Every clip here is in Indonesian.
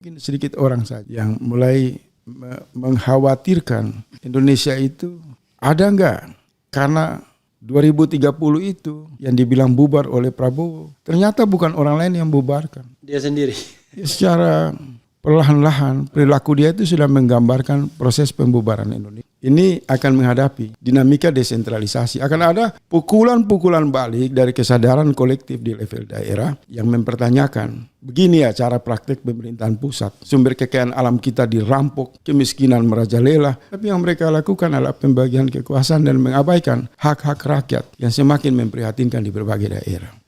Mungkin sedikit orang saja yang mulai mengkhawatirkan Indonesia itu ada enggak karena 2030 itu yang dibilang bubar oleh Prabowo ternyata bukan orang lain yang bubarkan. Dia sendiri. Secara perlahan-lahan perilaku dia itu sudah menggambarkan proses pembubaran Indonesia. Ini akan menghadapi dinamika desentralisasi. Akan ada pukulan-pukulan balik dari kesadaran kolektif di level daerah yang mempertanyakan, begini ya cara praktek pemerintahan pusat. Sumber kekayaan alam kita dirampok, kemiskinan merajalela. Tapi yang mereka lakukan adalah pembagian kekuasaan dan mengabaikan hak-hak rakyat yang semakin memprihatinkan di berbagai daerah.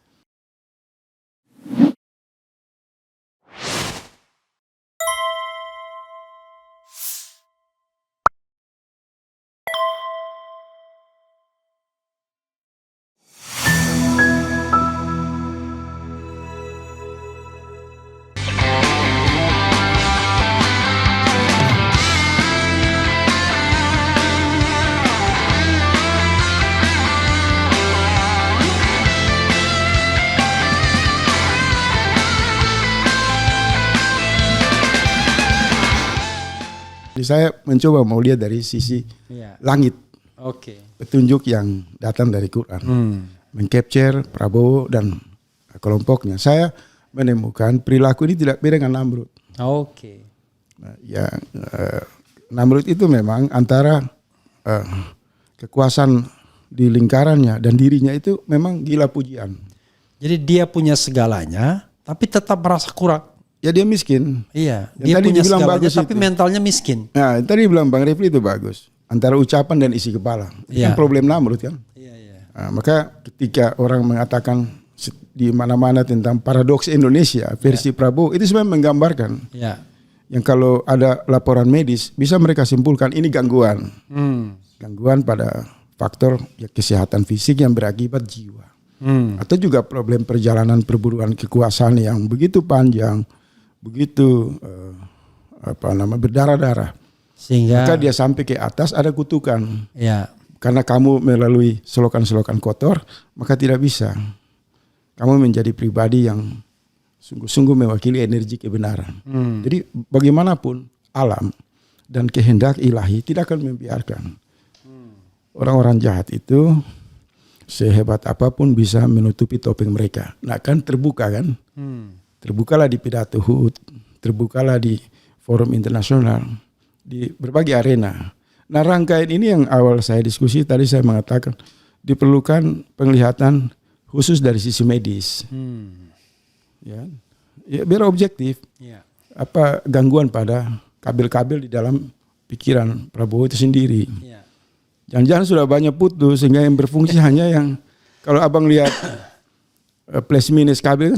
Jadi saya mencoba mau lihat dari sisi langit. Petunjuk yang datang dari Quran. Mengcapture Prabowo dan kelompoknya. Saya menemukan perilaku ini tidak beda dengan Namrud. Namrud itu memang antara kekuasaan di lingkarannya dan dirinya itu memang gila pujian. Jadi dia punya segalanya tapi tetap merasa kurang. Ya dia miskin. Iya, dia punya segalanya bagus tapi itu. mentalnya miskin. Nah, tadi bilang Bang Refli itu bagus. Antara ucapan dan isi kepala. Itu kan problem Namrud kan. Nah, maka ketika orang mengatakan di mana-mana tentang paradoks Indonesia versi Prabowo, itu sebenarnya menggambarkan. Yang kalau ada laporan medis bisa mereka simpulkan ini gangguan. Gangguan pada faktor kesehatan fisik yang berakibat jiwa. Atau juga problem perjalanan perburuan kekuasaan yang begitu panjang. Begitu berdarah-darah, sehingga maka dia sampai ke atas ada kutukan. Karena kamu melalui selokan-selokan kotor, maka tidak bisa. Kamu menjadi pribadi yang sungguh-sungguh mewakili energi kebenaran. Jadi bagaimanapun alam dan kehendak ilahi tidak akan membiarkan orang-orang jahat itu sehebat apapun bisa menutupi topeng mereka. Nah kan terbuka kan. Terbukalah di pidato HUT, terbukalah di forum internasional, di berbagai arena. Nah rangkaian ini yang awal saya diskusi tadi saya mengatakan diperlukan penglihatan khusus dari sisi medis. Ya, biar objektif. Apa gangguan pada kabel-kabel di dalam pikiran Prabowo itu sendiri. Jangan-jangan sudah banyak putus sehingga yang berfungsi hanya yang kalau abang lihat plus minus kabel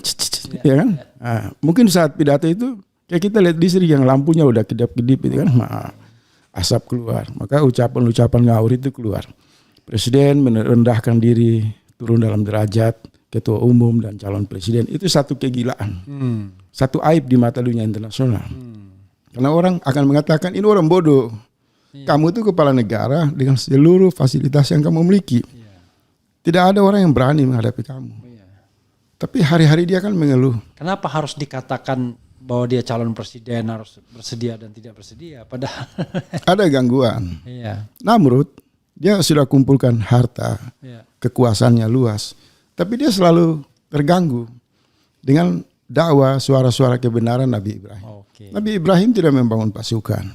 ya kan. Nah, mungkin saat pidato itu kayak kita lihat listrik yang lampunya udah kedap-kedip itu kan, asap keluar. Maka ucapan-ucapan ngawur itu keluar. Presiden merendahkan diri, turun dalam derajat ketua umum dan calon presiden. Itu satu kegilaan. Satu aib di mata dunia internasional. Karena orang akan mengatakan ini orang bodoh. Kamu itu kepala negara dengan seluruh fasilitas yang kamu miliki. Tidak ada orang yang berani menghadapi kamu. Tapi hari-hari dia kan mengeluh. Kenapa harus dikatakan bahwa dia calon presiden harus bersedia dan tidak bersedia? Padahal ada gangguan. Namrud dia sudah kumpulkan harta, kekuasaannya luas. Tapi dia selalu terganggu dengan dakwah suara-suara kebenaran Nabi Ibrahim. Nabi Ibrahim tidak membangun pasukan.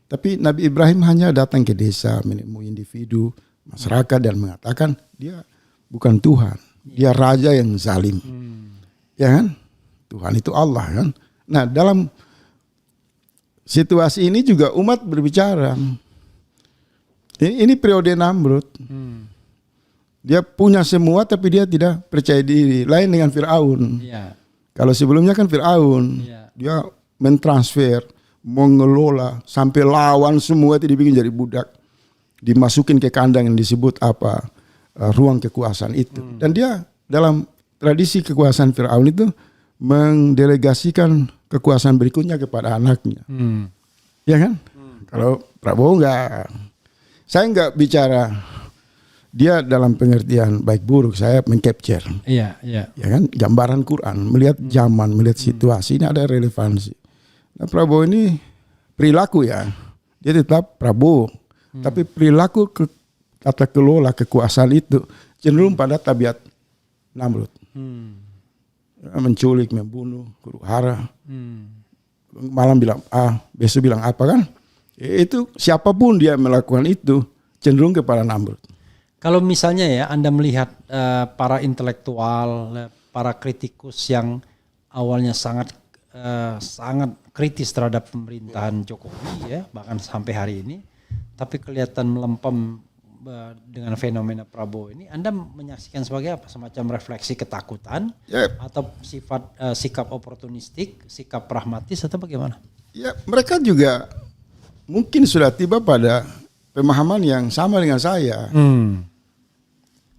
Tapi Nabi Ibrahim hanya datang ke desa, menemui individu, masyarakat dan mengatakan dia bukan Tuhan. Dia raja yang zalim. Ya kan? Tuhan itu Allah kan. Nah, dalam situasi ini juga umat berbicara. Ini periode Namrud. Dia punya semua tapi dia tidak percaya diri. Lain dengan Fir'aun. Kalau sebelumnya kan Fir'aun. Dia mentransfer, mengelola sampai lawan semua itu dibikin jadi budak. Dimasukin ke kandang yang disebut apa? Ruang kekuasaan itu. Dan dia dalam tradisi kekuasaan Fir'aun itu mendelegasikan kekuasaan berikutnya kepada anaknya. Ya kan? Kalau Prabowo enggak. Saya enggak bicara dia dalam pengertian baik buruk, saya mengcapture. Ya kan? Gambaran Quran, melihat zaman, melihat situasi, ini ada relevansi. Nah, Prabowo ini perilaku ya, dia tetap Prabowo, tapi perilaku tata kelola kekuasaan itu cenderung pada tabiat Namrud. Menculik, membunuh, huru-hara. Malam bilang A, besok bilang apa kan? Itu siapapun dia melakukan itu cenderung kepada Namrud. Kalau misalnya ya Anda melihat para intelektual, para kritikus yang awalnya sangat kritis terhadap pemerintahan Jokowi ya, bahkan sampai hari ini, tapi kelihatan melempem dengan fenomena Prabowo ini, Anda menyaksikan sebagai apa? Semacam refleksi ketakutan atau sikap oportunistik, sikap pragmatis atau bagaimana? Ya, mereka juga mungkin sudah tiba pada pemahaman yang sama dengan saya.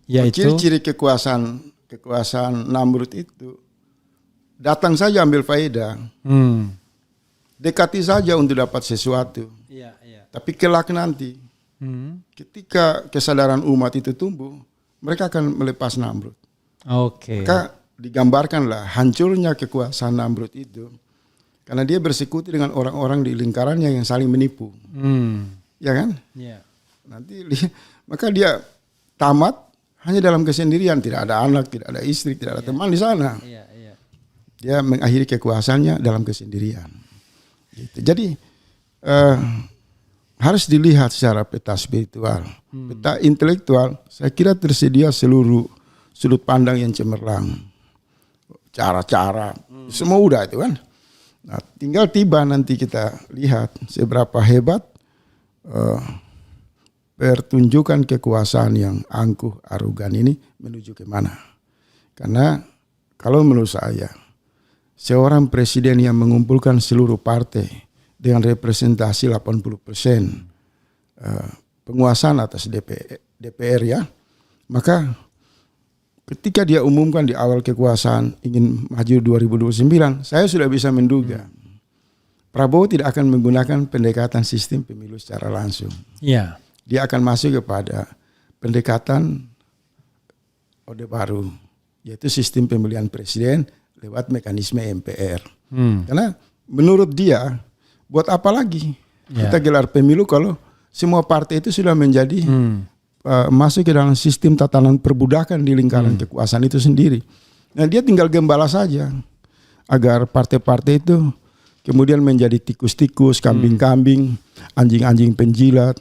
Yaitu ciri-ciri kekuasaan Namrud itu datang saja ambil faedah, dekati saja untuk dapat sesuatu. Tapi kelak nanti, ketika kesadaran umat itu tumbuh, mereka akan melepas Namrud. Maka digambarkanlah hancurnya kekuasaan Namrud itu, karena dia bersekutu dengan orang-orang di lingkarannya yang saling menipu, ya kan? Nanti maka dia tamat hanya dalam kesendirian, tidak ada anak, tidak ada istri, tidak ada teman di sana. Dia mengakhiri kekuasaannya dalam kesendirian. Gitu. Jadi harus dilihat secara peta spiritual, peta intelektual. Saya kira tersedia seluruh sudut pandang yang cemerlang, cara-cara, semua udah itu kan. Nah, tinggal tiba nanti kita lihat seberapa hebat pertunjukan kekuasaan yang angkuh, arogan ini menuju kemana. Karena kalau menurut saya, seorang presiden yang mengumpulkan seluruh partai dengan representasi 80% penguasaan atas DPR ya, maka ketika dia umumkan di awal kekuasaan ingin maju 2029, saya sudah bisa menduga Prabowo tidak akan menggunakan pendekatan sistem pemilu secara langsung. Dia akan masuk kepada pendekatan Orde Baru, yaitu sistem pemilihan presiden lewat mekanisme MPR. Karena menurut dia, buat apa lagi kita gelar pemilu kalau semua partai itu sudah menjadi masuk ke dalam sistem tatanan perbudakan di lingkaran kekuasaan itu sendiri. Nah, dia tinggal gembala saja agar partai-partai itu kemudian menjadi tikus-tikus, kambing-kambing, anjing-anjing penjilat,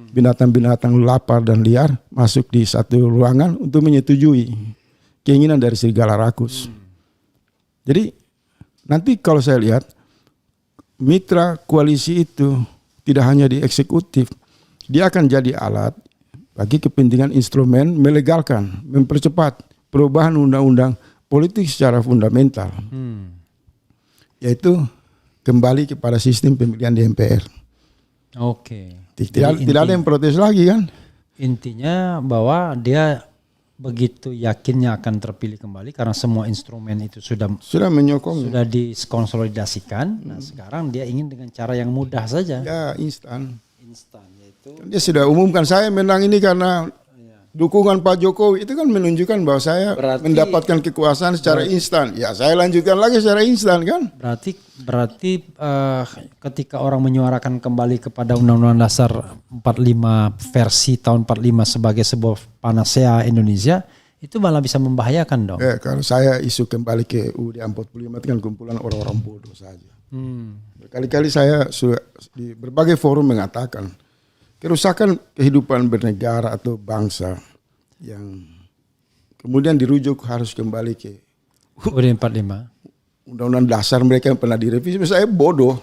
binatang-binatang lapar dan liar masuk di satu ruangan untuk menyetujui keinginan dari serigala rakus. Jadi nanti kalau saya lihat mitra koalisi itu tidak hanya di eksekutif, dia akan jadi alat bagi kepentingan instrumen melegalkan, mempercepat perubahan undang-undang politik secara fundamental, yaitu kembali kepada sistem pemilihan di MPR. Tidak ada yang protes lagi kan? Intinya bahwa dia begitu yakinnya akan terpilih kembali karena semua instrumen itu sudah menyokong, sudah dikonsolidasikan. Nah, sekarang dia ingin dengan cara yang mudah saja. Ya, instan yaitu dia sudah umumkan saya menang ini karena dukungan Pak Jokowi, itu kan menunjukkan bahwa saya mendapatkan kekuasaan secara instan. Ya, saya lanjutkan lagi secara instan kan? Berarti ketika orang menyuarakan kembali kepada Undang-Undang Dasar 45 versi tahun 45 sebagai sebuah panacea Indonesia, itu malah bisa membahayakan dong. Kalau saya isu kembali ke UUD 45 itu kan kumpulan orang-orang bodoh saja. Berkali-kali saya sudah di berbagai forum mengatakan kerusakan kehidupan bernegara atau bangsa yang kemudian dirujuk harus kembali ke UUD 45. Undang-undang dasar mereka yang pernah direvisi. Saya bodoh.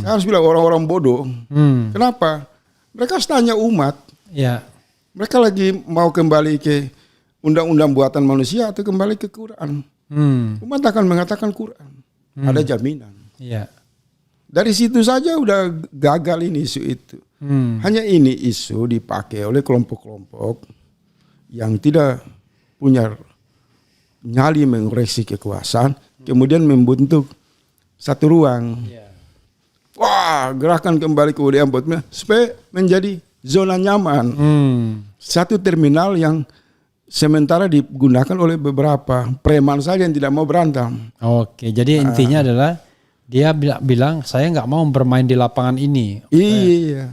Saya harus bilang orang-orang bodoh. Kenapa? Mereka tanya umat. Mereka lagi mau kembali ke undang-undang buatan manusia atau kembali ke Quran. Umat akan mengatakan Quran. Ada jaminan. Dari situ saja udah gagal ini isu itu. Hanya ini isu dipakai oleh kelompok-kelompok yang tidak punya nyali mengoreksi kekuasaan, kemudian membentuk satu ruang. Wah, gerakan kembali ke UUD 45 supaya menjadi zona nyaman. Satu terminal yang sementara digunakan oleh beberapa preman saja yang tidak mau berantem. Jadi intinya adalah Dia bilang saya nggak mau bermain di lapangan ini,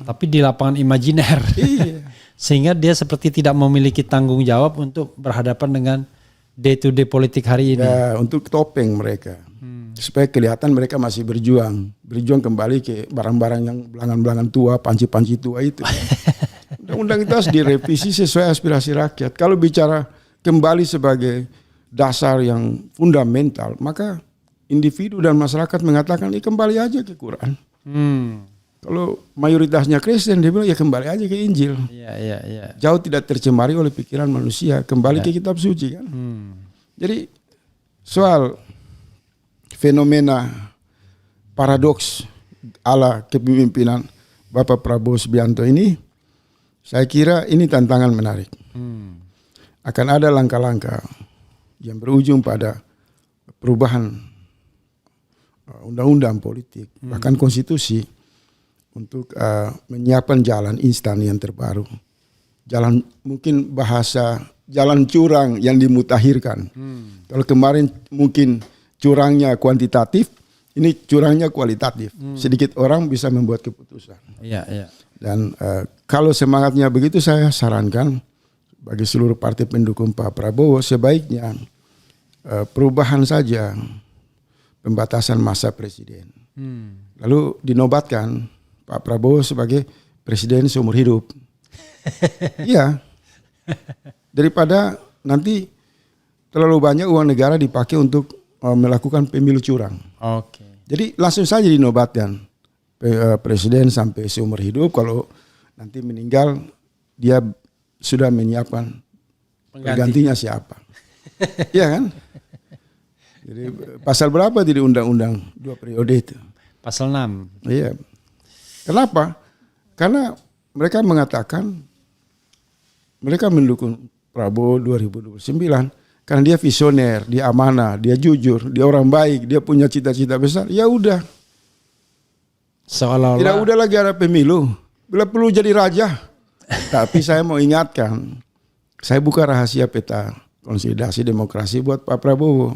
tapi di lapangan imajiner. Sehingga dia seperti tidak memiliki tanggung jawab untuk berhadapan dengan day to day politik hari ini. Ya, untuk topeng mereka. Supaya kelihatan mereka masih berjuang kembali ke barang-barang yang belangan-belangan tua, panci-panci tua itu. Undang-undang itu harus direvisi sesuai aspirasi rakyat. Kalau bicara kembali sebagai dasar yang fundamental, maka individu dan masyarakat mengatakan kembali aja ke Quran. Kalau mayoritasnya Kristen, dia bilang ya kembali aja ke Injil. Jauh tidak tercemari oleh pikiran manusia, kembali ke kitab suci kan. Jadi soal fenomena paradoks ala kepemimpinan Bapak Prabowo Subianto ini, saya kira ini tantangan menarik. Akan ada langkah-langkah yang berujung pada perubahan undang-undang politik, bahkan konstitusi, untuk menyiapkan jalan instan yang terbaru. Jalan, mungkin bahasa jalan curang yang dimutakhirkan. Kalau kemarin mungkin curangnya kuantitatif, ini curangnya kualitatif. Sedikit orang bisa membuat keputusan. Dan kalau semangatnya begitu, saya sarankan bagi seluruh partai pendukung Pak Prabowo sebaiknya perubahan saja pembatasan masa presiden. Lalu dinobatkan Pak Prabowo sebagai presiden seumur hidup. Iya. Daripada nanti terlalu banyak uang negara dipakai untuk melakukan pemilu curang. Jadi langsung saja dinobatkan presiden sampai seumur hidup. Kalau nanti meninggal, dia sudah menyiapkan penggantinya siapa. Iya kan? Jadi pasal berapa di undang-undang 2 periode itu? Pasal 6. Iya. Kenapa? Karena mereka mengatakan mereka mendukung Prabowo 2029 karena dia visioner, dia amanah, dia jujur, dia orang baik, dia punya cita-cita besar. Ya udah. Seolah-olah tidak udah lagi ada pemilu. Bila perlu jadi raja. Tapi saya mau ingatkan, saya buka rahasia peta konsolidasi demokrasi buat Pak Prabowo.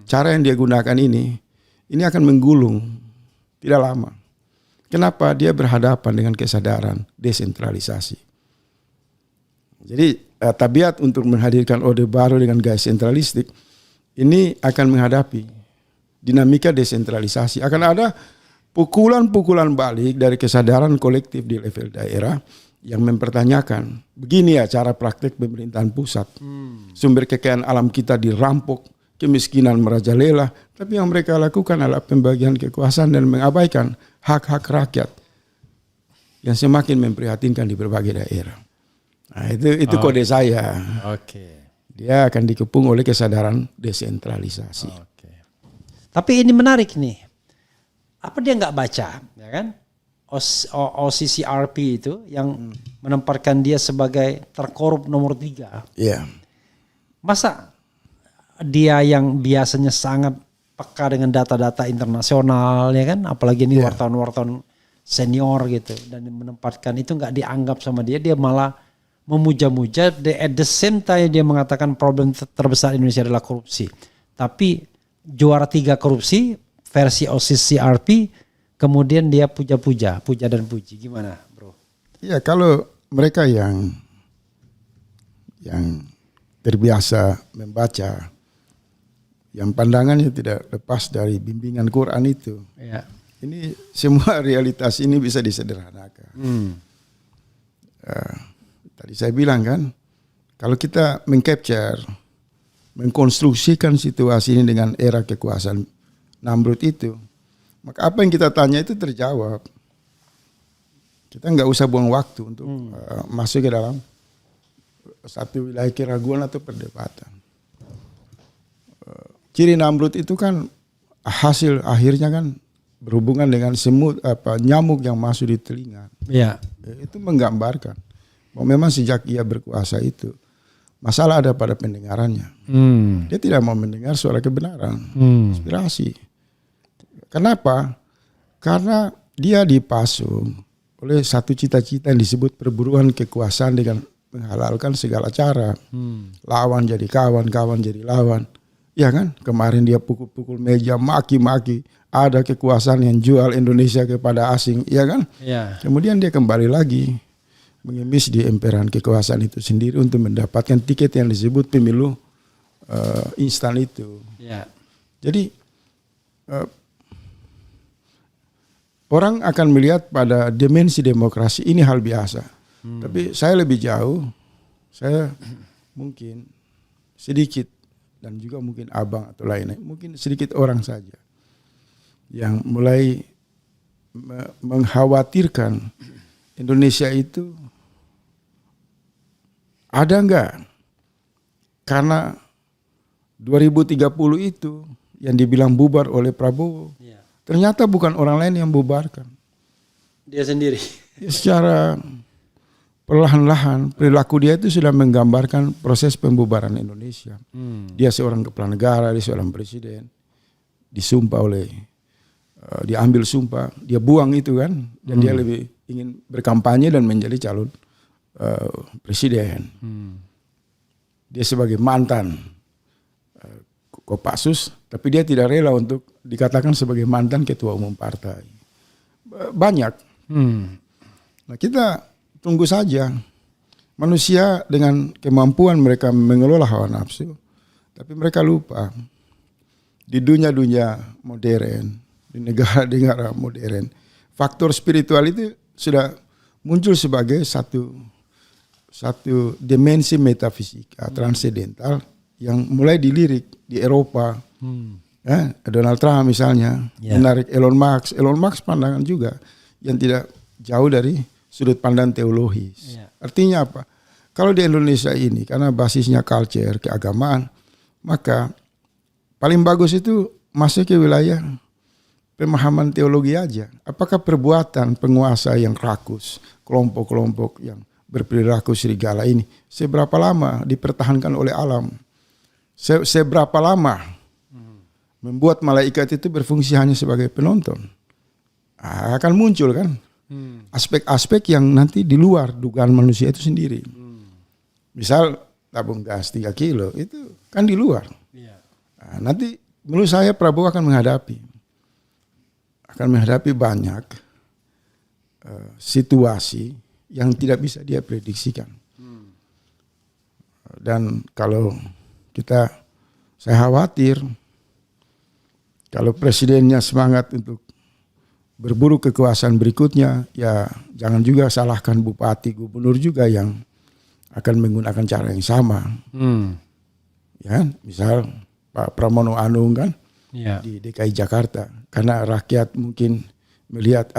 Cara yang dia gunakan ini akan menggulung tidak lama. Kenapa? Dia berhadapan dengan kesadaran desentralisasi. Jadi tabiat untuk menghadirkan orde baru dengan gaya sentralistik ini akan menghadapi dinamika desentralisasi. Akan ada pukulan-pukulan balik dari kesadaran kolektif di level daerah yang mempertanyakan, begini ya cara praktek pemerintahan pusat. Sumber kekayaan alam kita dirampok, kemiskinan merajalela, tapi yang mereka lakukan adalah pembagian kekuasaan dan mengabaikan hak-hak rakyat yang semakin memprihatinkan di berbagai daerah. Nah, itu kode saya. Dia akan dikepung oleh kesadaran desentralisasi. Tapi ini menarik nih. Apa dia nggak baca, ya kan? OCCRP itu yang menempatkan dia sebagai terkorup nomor 3. Iya. Masa dia yang biasanya sangat peka dengan data-data internasional, ya kan, apalagi ini wartawan-wartawan senior gitu, dan menempatkan itu nggak dianggap sama dia malah memuja-muja. At the same time dia mengatakan problem terbesar Indonesia adalah korupsi, tapi juara 3 korupsi versi OCCRP, kemudian dia puja dan puji. Gimana, bro? Ya, kalau mereka yang terbiasa membaca, yang pandangannya tidak lepas dari bimbingan Quran itu. Ini semua realitas ini bisa disederhanakan. Tadi saya bilang kan, kalau kita mengkonstruksikan situasi ini dengan era kekuasaan Namrud itu, maka apa yang kita tanya itu terjawab. Kita nggak usah buang waktu untuk masuk ke dalam satu wilayah keraguan atau perdebatan. Ciri Namrud itu kan hasil akhirnya kan berhubungan dengan semut nyamuk yang masuk di telinga. Itu menggambarkan bahwa memang sejak ia berkuasa itu masalah ada pada pendengarannya. Dia tidak mau mendengar suara kebenaran, inspirasi. Kenapa? Karena dia dipasung oleh satu cita-cita yang disebut perburuan kekuasaan dengan menghalalkan segala cara. Lawan jadi kawan, kawan jadi lawan. Ya kan, kemarin dia pukul-pukul meja, maki-maki, ada kekuasaan yang jual Indonesia kepada asing, ya kan? Ya. Kemudian dia kembali lagi mengemis di emperan kekuasaan itu sendiri untuk mendapatkan tiket yang disebut pemilu instan itu. Ya. Jadi orang akan melihat pada dimensi demokrasi ini hal biasa. Tapi saya lebih jauh, saya mungkin sedikit dan juga mungkin abang atau lainnya, mungkin sedikit orang saja yang mulai mengkhawatirkan Indonesia itu ada enggak karena 2030 itu yang dibilang bubar oleh Prabowo, ternyata bukan orang lain yang bubarkan. Dia sendiri. Secara perlahan-lahan perilaku dia itu sudah menggambarkan proses pembubaran Indonesia. Dia seorang kepala negara, dia seorang presiden, disumpah oleh, diambil sumpah, dia buang itu kan, dan dia lebih ingin berkampanye dan menjadi calon presiden. Dia sebagai mantan Kopassus, tapi dia tidak rela untuk dikatakan sebagai mantan ketua umum partai. Banyak. Nah kita tunggu saja. Manusia dengan kemampuan mereka mengelola hawa nafsu, tapi mereka lupa di dunia-dunia modern, di negara-negara modern, faktor spiritual itu sudah muncul sebagai satu dimensi metafisika transendental yang mulai dilirik di Eropa. Ya, Donald Trump misalnya menarik Elon Musk. Elon Musk pandangan juga yang tidak jauh dari sudut pandang teologis. Artinya apa? Kalau di Indonesia ini karena basisnya culture, keagamaan, maka paling bagus itu masuk ke wilayah pemahaman teologi aja. Apakah perbuatan penguasa yang rakus, kelompok-kelompok yang berperilaku serigala ini, seberapa lama dipertahankan oleh alam? Seberapa lama membuat malaikat itu berfungsi hanya sebagai penonton? Akan muncul kan aspek-aspek yang nanti di luar dugaan manusia itu sendiri. Misal tabung gas 3 kilo itu kan di luar. Nah, nanti menurut saya Prabowo akan menghadapi banyak situasi yang tidak bisa dia prediksikan. Dan kalau saya khawatir kalau presidennya semangat untuk berburu kekuasaan berikutnya, ya jangan juga salahkan bupati, gubernur juga yang akan menggunakan cara yang sama. Ya, misal Pak Pramono Anung kan di DKI Jakarta, karena rakyat mungkin melihat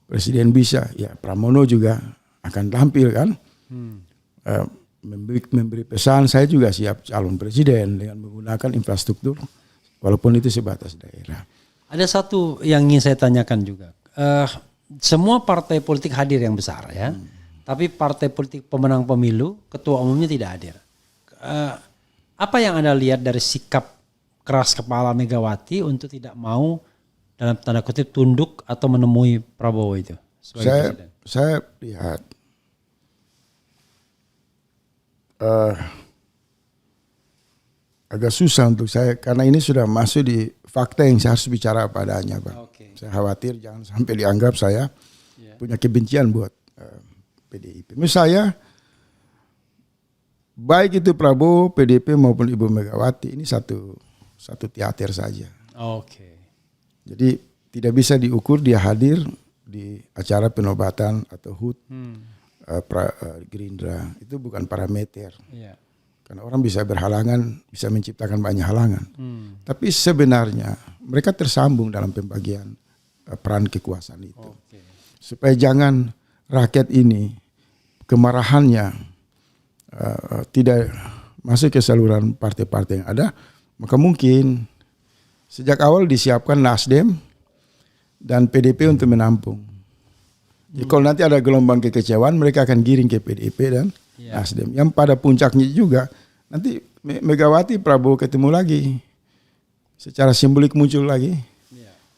presiden bisa, ya Pramono juga akan tampil kan, memberi pesan saya juga siap calon presiden dengan menggunakan infrastruktur, walaupun itu sebatas daerah. Ada satu yang ingin saya tanyakan juga. Semua partai politik hadir yang besar ya, tapi partai politik pemenang pemilu ketua umumnya tidak hadir. Apa yang Anda lihat dari sikap keras kepala Megawati untuk tidak mau dalam tanda kutip tunduk atau menemui Prabowo itu? Saya lihat agak susah untuk saya karena ini sudah masuk di fakta yang saya harus bicara padanya, Pak. Saya khawatir jangan sampai dianggap saya punya kebencian buat PDIP. Menurut saya baik itu Prabowo, PDIP maupun Ibu Megawati ini satu teater saja. Jadi tidak bisa diukur dia hadir di acara penobatan atau HUT Gerindra, itu bukan parameter. Karena orang bisa berhalangan, bisa menciptakan banyak halangan. Tapi sebenarnya mereka tersambung dalam pembagian peran kekuasaan itu. Supaya jangan rakyat ini kemarahannya tidak masuk ke saluran partai-partai yang ada, maka mungkin sejak awal disiapkan Nasdem dan PDIP untuk menampung. Jadi kalau nanti ada gelombang kekecewaan, mereka akan giring ke PDIP dan Nasdem. Yang pada puncaknya juga nanti Megawati Prabowo ketemu lagi, secara simbolik muncul lagi,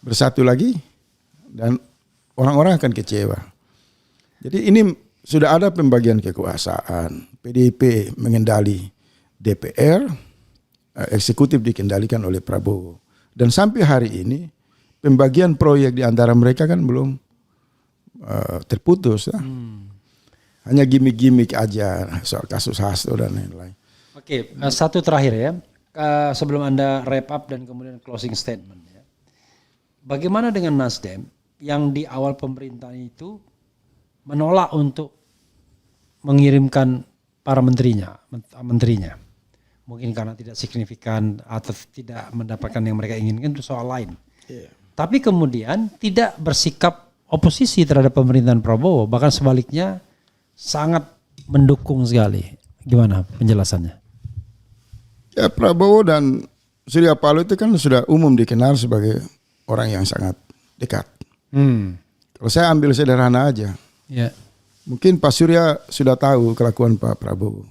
bersatu lagi, dan orang-orang akan kecewa. Jadi ini sudah ada pembagian kekuasaan. PDIP mengendali DPR, eksekutif dikendalikan oleh Prabowo. Dan sampai hari ini pembagian proyek di antara mereka kan belum terputus. Hanya gimmick-gimmick aja soal kasus Hasto dan lain-lain. Oke, satu terakhir ya. Sebelum Anda wrap up dan kemudian closing statement ya. Bagaimana dengan Nasdem yang di awal pemerintahan itu menolak untuk mengirimkan para menterinya. Mungkin karena tidak signifikan atau tidak mendapatkan yang mereka inginkan, itu soal lain. Yeah. Tapi kemudian tidak bersikap oposisi terhadap pemerintahan Prabowo, bahkan sebaliknya sangat mendukung sekali. Gimana penjelasannya? Ya, Prabowo dan Surya Paloh itu kan sudah umum dikenal sebagai orang yang sangat dekat. Kalau saya ambil sederhana aja, mungkin Pak Surya sudah tahu kelakuan Pak Prabowo.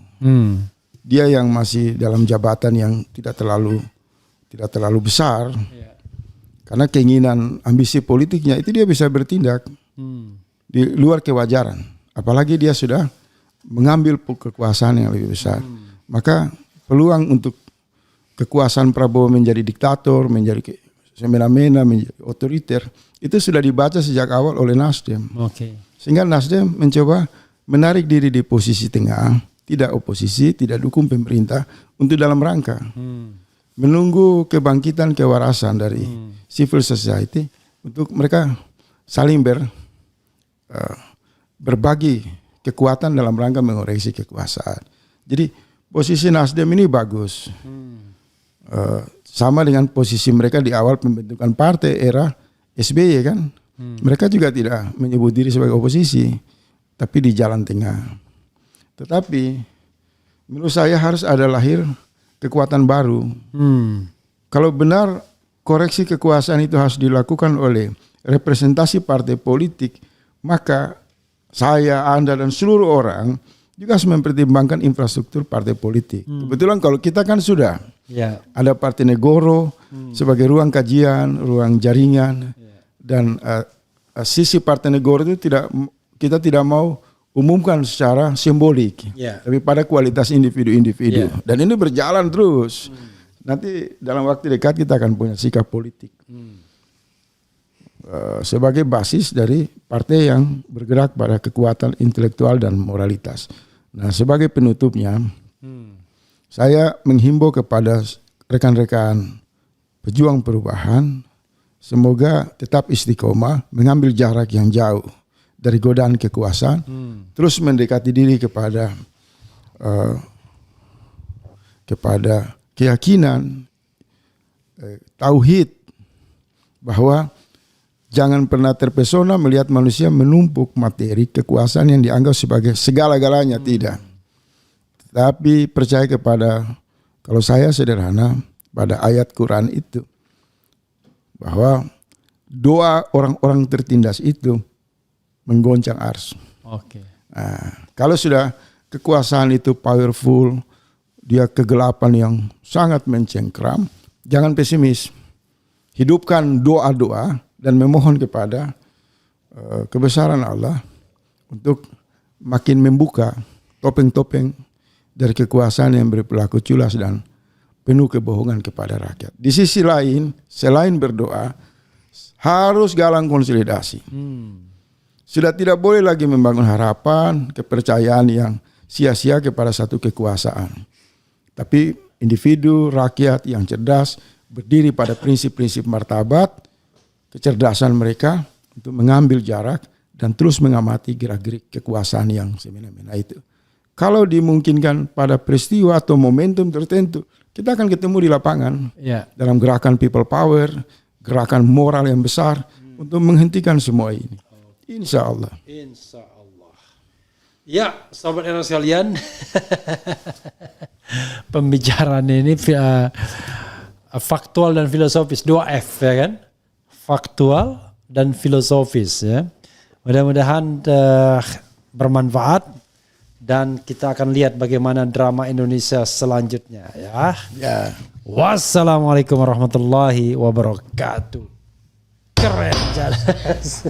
Dia yang masih dalam jabatan yang tidak terlalu besar, karena keinginan ambisi politiknya itu dia bisa bertindak di luar kewajaran. Apalagi dia sudah mengambil kekuasaan yang lebih besar, maka peluang untuk kekuasaan Prabowo menjadi diktator, menjadi semena-mena, menjadi otoriter, itu sudah dibaca sejak awal oleh Nasdem. Sehingga Nasdem mencoba menarik diri di posisi tengah, tidak oposisi, tidak dukung pemerintah, untuk dalam rangka menunggu kebangkitan kewarasan dari civil society untuk mereka saling berbagi kekuatan dalam rangka mengoreksi kekuasaan. Jadi posisi Nasdem ini bagus. Sama dengan posisi mereka di awal pembentukan partai era SBY kan. Mereka juga tidak menyebut diri sebagai oposisi, tapi di jalan tengah. Tetapi menurut saya harus ada lahir kekuatan baru. Kalau benar koreksi kekuasaan itu harus dilakukan oleh representasi partai politik, maka saya, Anda, dan seluruh orang juga harus mempertimbangkan infrastruktur partai politik. Kebetulan kalau kita kan sudah ada Partai Negoro sebagai ruang kajian, ruang jaringan, dan sisi Partai Negoro itu kita tidak mau umumkan secara simbolik, tapi pada kualitas individu-individu. Dan ini berjalan terus. Nanti dalam waktu dekat kita akan punya sikap politik sebagai basis dari partai yang bergerak pada kekuatan intelektual dan moralitas. Nah, sebagai penutupnya, saya menghimbau kepada rekan-rekan pejuang perubahan, semoga tetap istiqomah, mengambil jarak yang jauh dari godaan kekuasaan, terus mendekati diri kepada keyakinan, tauhid, bahwa jangan pernah terpesona melihat manusia menumpuk materi kekuasaan yang dianggap sebagai segala-galanya, tidak. Tapi percaya kepada, kalau saya sederhana, pada ayat Quran itu, bahwa doa orang-orang tertindas itu menggoncang ars. Nah, kalau sudah kekuasaan itu powerful, dia kegelapan yang sangat mencengkram, jangan pesimis. Hidupkan doa-doa dan memohon kepada kebesaran Allah untuk makin membuka topeng-topeng dari kekuasaan yang berperilaku culas dan penuh kebohongan kepada rakyat. Di sisi lain, selain berdoa, harus galang konsolidasi. Sudah tidak boleh lagi membangun harapan, kepercayaan yang sia-sia kepada satu kekuasaan. Tapi individu, rakyat yang cerdas, berdiri pada prinsip-prinsip martabat, kecerdasan mereka untuk mengambil jarak dan terus mengamati gerak-gerik kekuasaan yang semena-mena itu. Kalau dimungkinkan pada peristiwa atau momentum tertentu, kita akan ketemu di lapangan dalam gerakan people power, gerakan moral yang besar untuk menghentikan semua ini. Insya Allah. Insya Allah. Ya, sahabat era sekalian, pembicaraan ini faktual dan filosofis, 2F ya kan? Faktual dan filosofis ya. Mudah-mudahan bermanfaat dan kita akan lihat bagaimana drama Indonesia selanjutnya ya. Wassalamualaikum warahmatullahi wabarakatuh. Keren jelas.